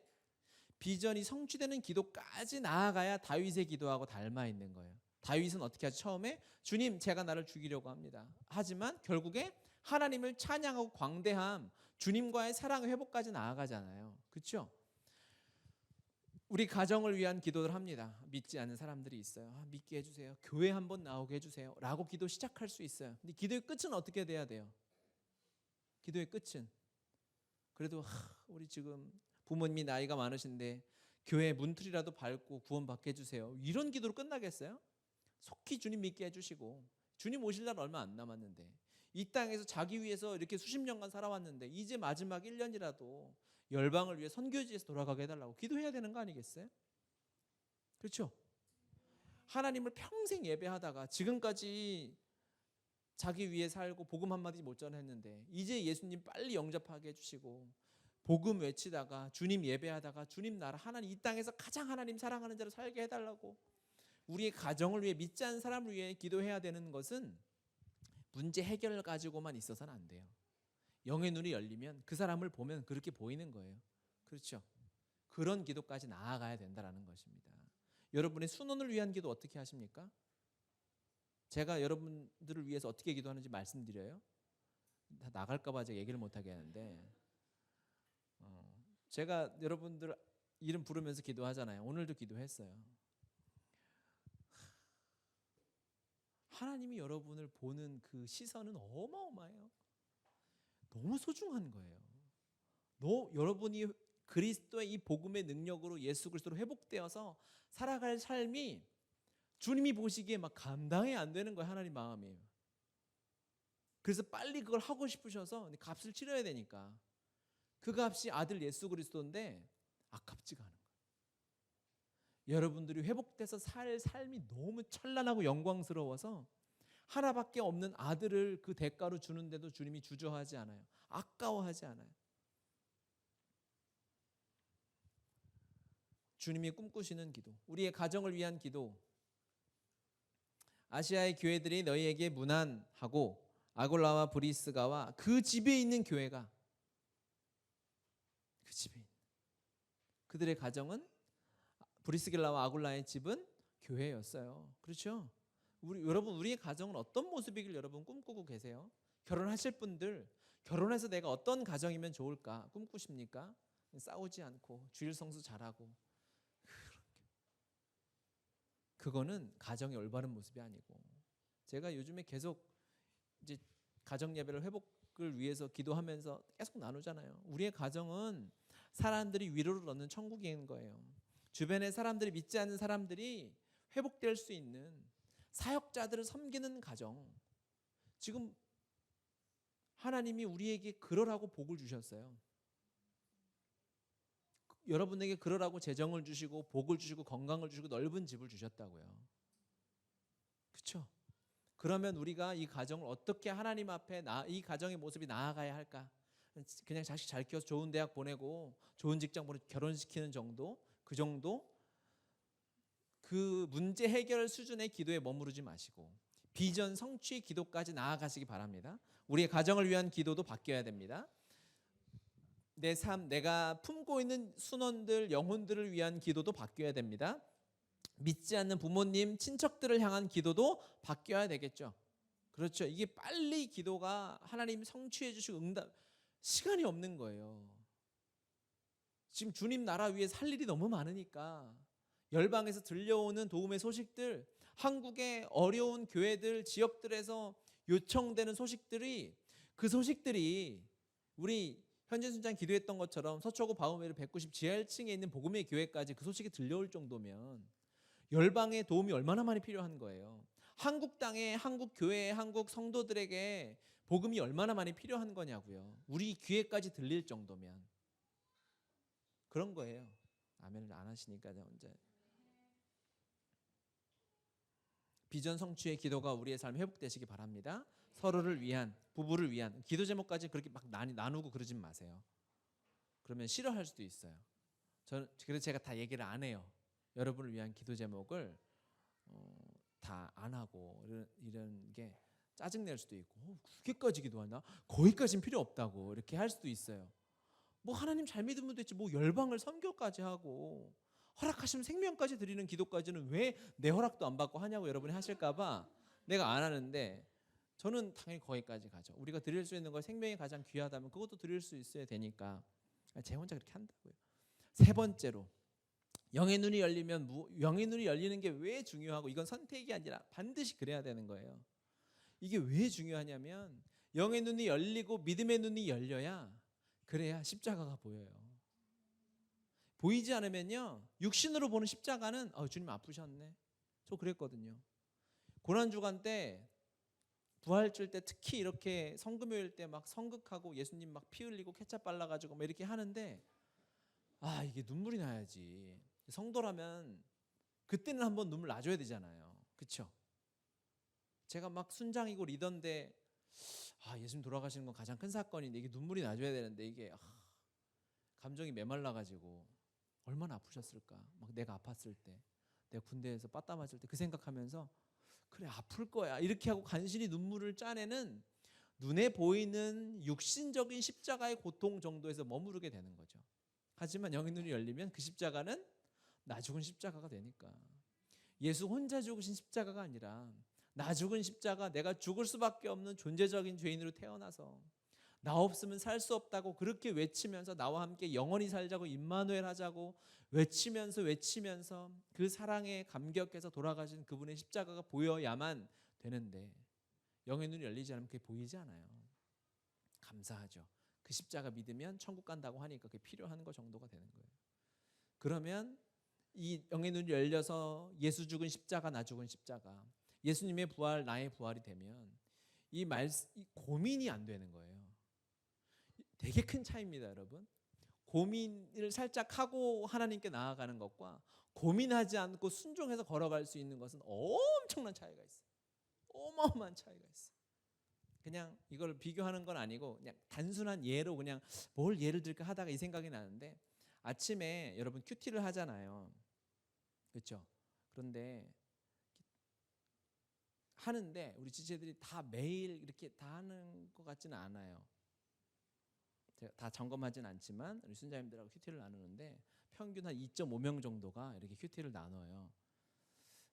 비전이 성취되는 기도까지 나아가야 다윗의 기도하고 닮아 있는 거예요. 다윗은 어떻게 하죠? 처음에 주님, 제가 나를 죽이려고 합니다. 하지만 결국에 하나님을 찬양하고 광대함, 주님과의 사랑 회복까지 나아가잖아요. 그렇죠? 우리 가정을 위한 기도를 합니다. 믿지 않는 사람들이 있어요. 믿게 해주세요. 교회 한번 나오게 해주세요 라고 기도 시작할 수 있어요. 근데 기도의 끝은 어떻게 돼야 돼요? 기도의 끝은. 그래도 우리 지금 부모님이 나이가 많으신데 교회 문틀이라도 밟고 구원받게 해주세요. 이런 기도로 끝나겠어요? 속히 주님 믿게 해주시고, 주님 오실 날 얼마 안 남았는데, 이 땅에서 자기 위해서 이렇게 수십 년간 살아왔는데 이제 마지막 1년이라도 열방을 위해 선교지에서 돌아가게 해달라고 기도해야 되는 거 아니겠어요? 그렇죠? 하나님을 평생 예배하다가 지금까지 자기 위해 살고 복음 한마디 못 전했는데 이제 예수님 빨리 영접하게 해주시고 복음 외치다가 주님 예배하다가 주님 나라, 하나님 이 땅에서 가장 하나님 사랑하는 자로 살게 해달라고, 우리의 가정을 위해, 믿지 않는 사람을 위해 기도해야 되는 것은 문제 해결을 가지고만 있어서는 안 돼요. 영의 눈이 열리면 그 사람을 보면 그렇게 보이는 거예요. 그렇죠? 그런 기도까지 나아가야 된다는 것입니다. 여러분의 순혼을 위한 기도 어떻게 하십니까? 제가 여러분들을 위해서 어떻게 기도하는지 말씀드려요. 다 나갈까 봐 제가 얘기를 못하게 하는데, 제가 여러분들 이름 부르면서 기도하잖아요. 오늘도 기도했어요. 하나님이 여러분을 보는 그 시선은 어마어마해요. 너무 소중한 거예요. 여러분이 그리스도의 이 복음의 능력으로 예수 그리스도로 회복되어서 살아갈 삶이 주님이 보시기에 막 감당이 안 되는 거예요. 하나님 마음이. 그래서 빨리 그걸 하고 싶으셔서 값을 치러야 되니까, 그 값이 아들 예수 그리스도인데 아깝지가 않은 거예요. 여러분들이 회복돼서 살 삶이 너무 찬란하고 영광스러워서 하나밖에 없는 아들을 그 대가로 주는데도 주님이 주저하지 않아요. 아까워하지 않아요. 주님이 꿈꾸시는 기도, 우리의 가정을 위한 기도. 아시아의 교회들이 너희에게 문안하고 아골라와 브리스가와 그 집에 있는 교회가, 그 집에 있는 그들의 가정은, 브리스길라와 아골라의 집은 교회였어요. 그렇죠? 여러분, 우리의 가정은 어떤 모습이길 여러분 꿈꾸고 계세요? 결혼하실 분들, 결혼해서 내가 어떤 가정이면 좋을까 꿈꾸십니까? 싸우지 않고 주일 성수 잘하고, 그거는 가정의 올바른 모습이 아니고, 제가 요즘에 계속 이제 가정 예배를 회복을 위해서 기도하면서 계속 나누잖아요. 우리의 가정은 사람들이 위로를 얻는 천국인 거예요. 주변에 사람들이, 믿지 않는 사람들이 회복될 수 있는, 사역자들을 섬기는 가정. 지금 하나님이 우리에게 그러라고 복을 주셨어요. 여러분에게 그러라고 재정을 주시고 복을 주시고 건강을 주시고 넓은 집을 주셨다고요. 그렇죠? 그러면 우리가 이 가정을 어떻게 하나님 앞에 이 가정의 모습이 나아가야 할까? 그냥 자식 잘 키워서 좋은 대학 보내고 좋은 직장 보내고 결혼시키는 정도, 그 정도, 그 문제 해결 수준의 기도에 머무르지 마시고 비전 성취의 기도까지 나아가시기 바랍니다. 우리의 가정을 위한 기도도 바뀌어야 됩니다. 내 삶, 내가 품고 있는 순원들, 영혼들을 위한 기도도 바뀌어야 됩니다. 믿지 않는 부모님, 친척들을 향한 기도도 바뀌어야 되겠죠. 그렇죠. 이게 빨리 기도가 하나님 성취해 주시고 응답, 시간이 없는 거예요. 지금 주님 나라 위에 살 일이 너무 많으니까 열방에서 들려오는 도움의 소식들, 한국의 어려운 교회들, 지역들에서 요청되는 소식들이, 그 소식들이 우리 현진 순장 기도했던 것처럼 서초구 바우메르 190 지하 1층에 있는 복음의 교회까지 그 소식이 들려올 정도면 열방의 도움이 얼마나 많이 필요한 거예요. 한국 땅에, 한국 교회에, 한국 성도들에게 복음이 얼마나 많이 필요한 거냐고요. 우리 귀에까지 들릴 정도면. 그런 거예요. 아멘을 안 하시니까 혼자. 비전 성취의 기도가 우리의 삶에 회복되시기 바랍니다. 서로를 위한, 부부를 위한 기도 제목까지 그렇게 막 나누고 그러진 마세요. 그러면 싫어할 수도 있어요. 그래서 제가 다 얘기를 안 해요. 여러분을 위한 기도 제목을 다 안 하고 이런 게 짜증낼 수도 있고, 그렇게까지 기도하나? 거기까지는 필요 없다고 이렇게 할 수도 있어요. 뭐 하나님 잘 믿으면 됐지, 뭐 열방을 선교까지 하고 허락하시면 생명까지 드리는 기도까지는 왜 내 허락도 안 받고 하냐고 여러분이 하실까 봐 내가 안 하는데, 저는 당연히 거기까지 가죠. 우리가 드릴 수 있는 걸, 생명이 가장 귀하다면 그것도 드릴 수 있어야 되니까 제 혼자 그렇게 한다고요. 세 번째로, 영의 눈이 열리면, 영의 눈이 열리는 게 왜 중요하고, 이건 선택이 아니라 반드시 그래야 되는 거예요. 이게 왜 중요하냐면 영의 눈이 열리고 믿음의 눈이 열려야, 그래야 십자가가 보여요. 보이지 않으면요, 육신으로 보는 십자가는 주님 아프셨네, 저 그랬거든요. 고난주간 때, 부활절 때 특히 이렇게 성금요일 때 막 성극하고 예수님 막 피 흘리고 케찹 발라가지고 막 이렇게 하는데, 이게 눈물이 나야지. 성도라면 그때는 한번 눈물 놔줘야 되잖아요. 그렇죠? 제가 막 순장이고 리더인데 예수님 돌아가시는 건 가장 큰 사건인데 이게 눈물이 나줘야 되는데 이게 감정이 메말라가지고 얼마나 아프셨을까. 막 내가 아팠을 때, 내가 군대에서 빠따 맞을 때 그 생각하면서 그래 아플 거야 이렇게 하고 간신히 눈물을 짜내는, 눈에 보이는 육신적인 십자가의 고통 정도에서 머무르게 되는 거죠. 하지만 영의 눈이 열리면 그 십자가는 나 죽은 십자가가 되니까. 예수 혼자 죽으신 십자가가 아니라 나 죽은 십자가, 내가 죽을 수밖에 없는 존재적인 죄인으로 태어나서 나 없으면 살 수 없다고 그렇게 외치면서 나와 함께 영원히 살자고 임마누엘 하자고 외치면서 그 사랑에 감격해서 돌아가신 그분의 십자가가 보여야만 되는데, 영의 눈이 열리지 않으면 그게 보이지 않아요. 감사하죠. 그 십자가 믿으면 천국 간다고 하니까 그게 필요한 거 정도가 되는 거예요. 그러면 이 영의 눈이 열려서 예수 죽은 십자가, 나 죽은 십자가, 예수님의 부활, 나의 부활이 되면 이 고민이 안 되는 거예요. 되게 큰 차이입니다, 여러분. 고민을 살짝 하고 하나님께 나아가는 것과 고민하지 않고 순종해서 걸어갈 수 있는 것은 엄청난 차이가 있어요. 어마어마한 차이가 있어요. 그냥 이걸 비교하는 건 아니고 그냥 단순한 예로 그냥 뭘 예를 들까 하다가 이 생각이 나는데, 아침에 여러분 큐티를 하잖아요. 그렇죠? 그런데 하는데 우리 지체들이 다 매일 이렇게 다 하는 것 같지는 않아요. 제가 다 점검하진 않지만 우리 순자님들하고 큐티를 나누는데 평균 한 2.5명 정도가 이렇게 큐티를 나눠요.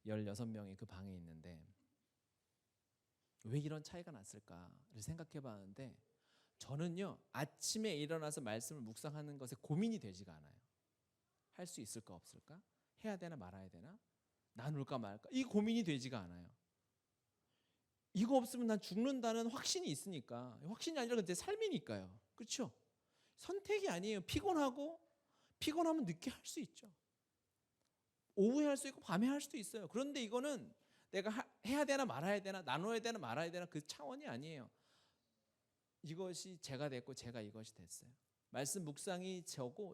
16명이 그 방에 있는데 왜 이런 차이가 났을까를 생각해 봤는데, 저는요 아침에 일어나서 말씀을 묵상하는 것에 고민이 되지가 않아요. 할 수 있을까 없을까? 해야 되나 말아야 되나? 나눌까 말까? 이 고민이 되지가 않아요. 이거 없으면 난 죽는다는 확신이 있으니까. 확신이 아니라 내 삶이니까요. 그렇죠? 선택이 아니에요. 피곤하면 늦게 할 수 있죠. 오후에 할 수 있고 밤에 할 수도 있어요. 그런데 이거는 내가 해야 되나 말아야 되나, 나눠야 되나 말아야 되나 그 차원이 아니에요. 이것이 제가 됐고 제가 이것이 됐어요. 말씀 묵상이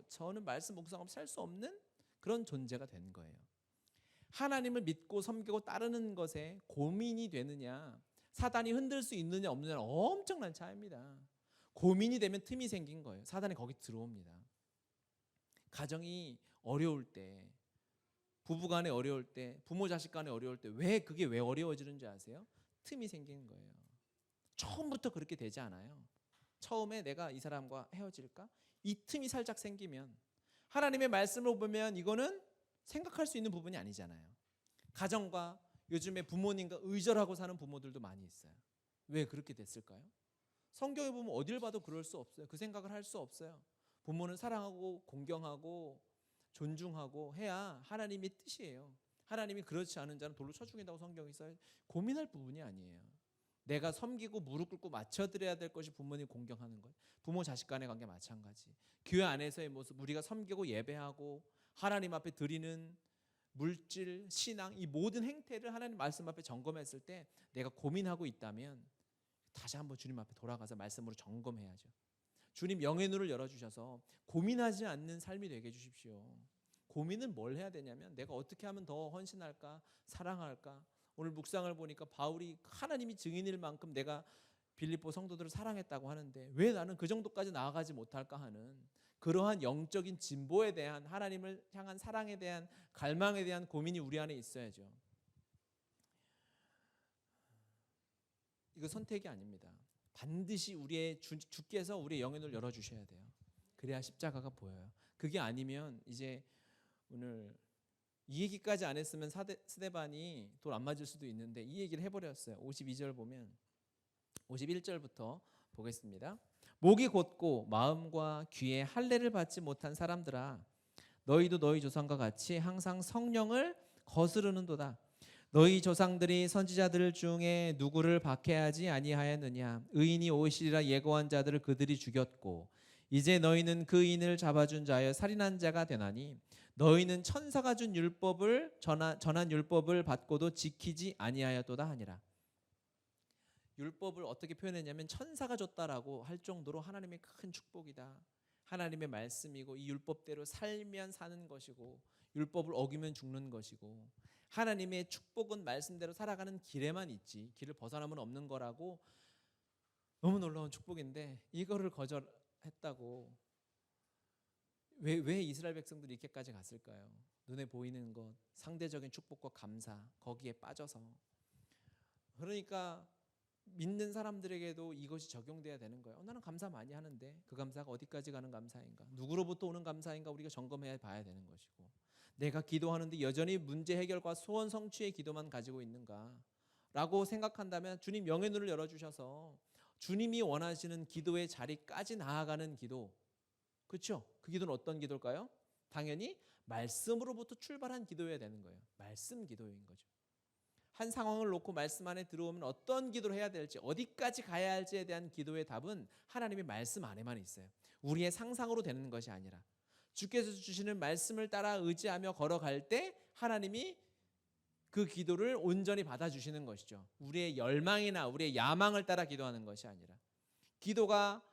저는 말씀 묵상 없이 살 수 없는 그런 존재가 된 거예요. 하나님을 믿고 섬기고 따르는 것에 고민이 되느냐, 사단이 흔들 수 있느냐 없느냐는 엄청난 차이입니다. 고민이 되면 틈이 생긴 거예요. 사단이 거기 들어옵니다. 가정이 어려울 때, 부부간에 어려울 때, 부모 자식 간에 어려울 때 그게 왜 어려워지는지 아세요? 틈이 생기는 거예요. 처음부터 그렇게 되지 않아요. 처음에 내가 이 사람과 헤어질까? 이 틈이 살짝 생기면, 하나님의 말씀을 보면 이거는 생각할 수 있는 부분이 아니잖아요. 가정과 요즘에 부모님과 의절하고 사는 부모들도 많이 있어요. 왜 그렇게 됐을까요? 성경에 보면 어딜 봐도 그럴 수 없어요. 그 생각을 할 수 없어요. 부모는 사랑하고 공경하고 존중하고 해야 하나님의 뜻이에요. 하나님이 그렇지 않은 자는 돌로 쳐 죽인다고 성경이 써요. 고민할 부분이 아니에요. 내가 섬기고 무릎 꿇고 맞춰드려야 될 것이 부모님 공경하는 거예요. 부모 자식 간의 관계 마찬가지. 교회 안에서의 모습, 우리가 섬기고 예배하고 하나님 앞에 드리는 물질, 신앙, 이 모든 행태를 하나님 말씀 앞에 점검했을 때 내가 고민하고 있다면 다시 한번 주님 앞에 돌아가서 말씀으로 점검해야죠. 주님 영의 눈을 열어주셔서 고민하지 않는 삶이 되게 해주십시오. 고민은 뭘 해야 되냐면 내가 어떻게 하면 더 헌신할까, 사랑할까. 오늘 묵상을 보니까 바울이 하나님이 증인일 만큼 내가 빌립보 성도들을 사랑했다고 하는데 왜 나는 그 정도까지 나아가지 못할까 하는 그러한 영적인 진보에 대한, 하나님을 향한 사랑에 대한, 갈망에 대한 고민이 우리 안에 있어야죠. 이거 선택이 아닙니다. 반드시 우리의 주께서 우리의 영의 눈을 열어주셔야 돼요. 그래야 십자가가 보여요. 그게 아니면 이제 오늘 이 얘기까지 안 했으면 스데반이 돌 안 맞을 수도 있는데 이 얘기를 해버렸어요. 52절 보면 51절부터 보겠습니다. 목이 곧고 마음과 귀에 할례를 받지 못한 사람들아, 너희도 너희 조상과 같이 항상 성령을 거스르는도다. 너희 조상들이 선지자들 중에 누구를 박해하지 아니하였느냐? 의인이 오시리라 예고한 자들을 그들이 죽였고 이제 너희는 그 의인을 잡아준 자여 살인한 자가 되나니 너희는 천사가 준 율법을 전한 율법을 받고도 지키지 아니하였도다 하니라. 율법을 어떻게 표현했냐면 천사가 줬다라고 할 정도로 하나님의 큰 축복이다. 하나님의 말씀이고 이 율법대로 살면 사는 것이고 율법을 어기면 죽는 것이고 하나님의 축복은 말씀대로 살아가는 길에만 있지 길을 벗어나면 없는 거라고 너무 놀라운 축복인데 이거를 거절했다고 왜 이스라엘 백성들이 이렇게까지 갔을까요? 눈에 보이는 것, 상대적인 축복과 감사 거기에 빠져서 그러니까 믿는 사람들에게도 이것이 적용돼야 되는 거예요. 나는 감사 많이 하는데 그 감사가 어디까지 가는 감사인가? 누구로부터 오는 감사인가? 우리가 점검해 봐야 되는 것이고 내가 기도하는데 여전히 문제 해결과 소원 성취의 기도만 가지고 있는가? 라고 생각한다면 주님 영의 눈을 열어주셔서 주님이 원하시는 기도의 자리까지 나아가는 기도 그렇죠? 그 기도는 어떤 기도일까요? 당연히 말씀으로부터 출발한 기도여야 되는 거예요. 말씀 기도인 거죠. 한 상황을 놓고 말씀 안에 들어오면 어떤 기도를 해야 될지 어디까지 가야 할지에 대한 기도의 답은 하나님의 말씀 안에만 있어요. 우리의 상상으로 되는 것이 아니라 주께서 주시는 말씀을 따라 의지하며 걸어갈 때 하나님이 그 기도를 온전히 받아주시는 것이죠. 우리의 열망이나 우리의 야망을 따라 기도하는 것이 아니라 기도가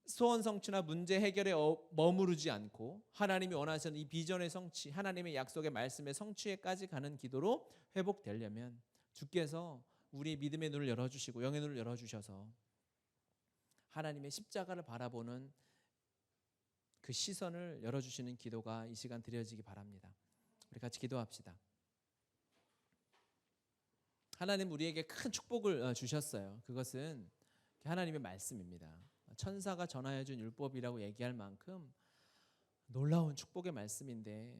소원 성취나 문제 해결에 머무르지 않고 하나님이 원하시는 이 비전의 성취, 하나님의 약속의 말씀의 성취에까지 가는 기도로 회복되려면 주께서 우리의 믿음의 눈을 열어주시고 영의 눈을 열어주셔서 하나님의 십자가를 바라보는 그 시선을 열어주시는 기도가 이 시간 드려지기 바랍니다. 우리 같이 기도합시다. 하나님 우리에게 큰 축복을 주셨어요. 그것은 하나님의 말씀입니다. 천사가 전하여 준 율법이라고 얘기할 만큼 놀라운 축복의 말씀인데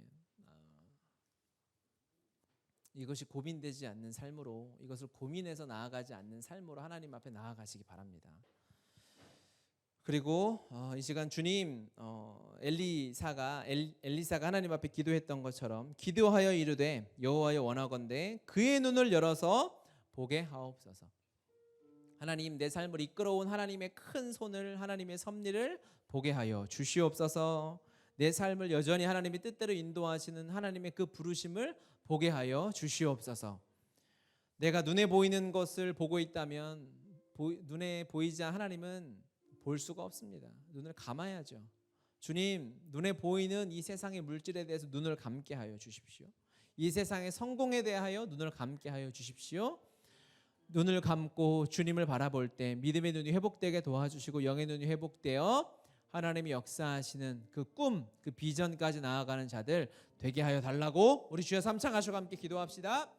이것이 고민되지 않는 삶으로 이것을 고민해서 나아가지 않는 삶으로 하나님 앞에 나아가시기 바랍니다. 그리고 이 시간 주님 엘리사가 하나님 앞에 기도했던 것처럼 기도하여 이르되 여호와여 원하건대 그의 눈을 열어서 보게 하옵소서. 하나님 내 삶을 이끌어온 하나님의 큰 손을 하나님의 섭리를 보게 하여 주시옵소서. 내 삶을 여전히 하나님의 뜻대로 인도하시는 하나님의 그 부르심을 보게 하여 주시옵소서. 내가 눈에 보이는 것을 보고 있다면 눈에 보이지 않는 하나님은 볼 수가 없습니다. 눈을 감아야죠. 주님 눈에 보이는 이 세상의 물질에 대해서 눈을 감게 하여 주십시오. 이 세상의 성공에 대하여 눈을 감게 하여 주십시오. 눈을 감고 주님을 바라볼 때 믿음의 눈이 회복되게 도와주시고 영의 눈이 회복되어 하나님이 역사하시는 그 꿈, 그 비전까지 나아가는 자들 되게 하여 달라고 우리 주여 삼창하시고 함께 기도합시다.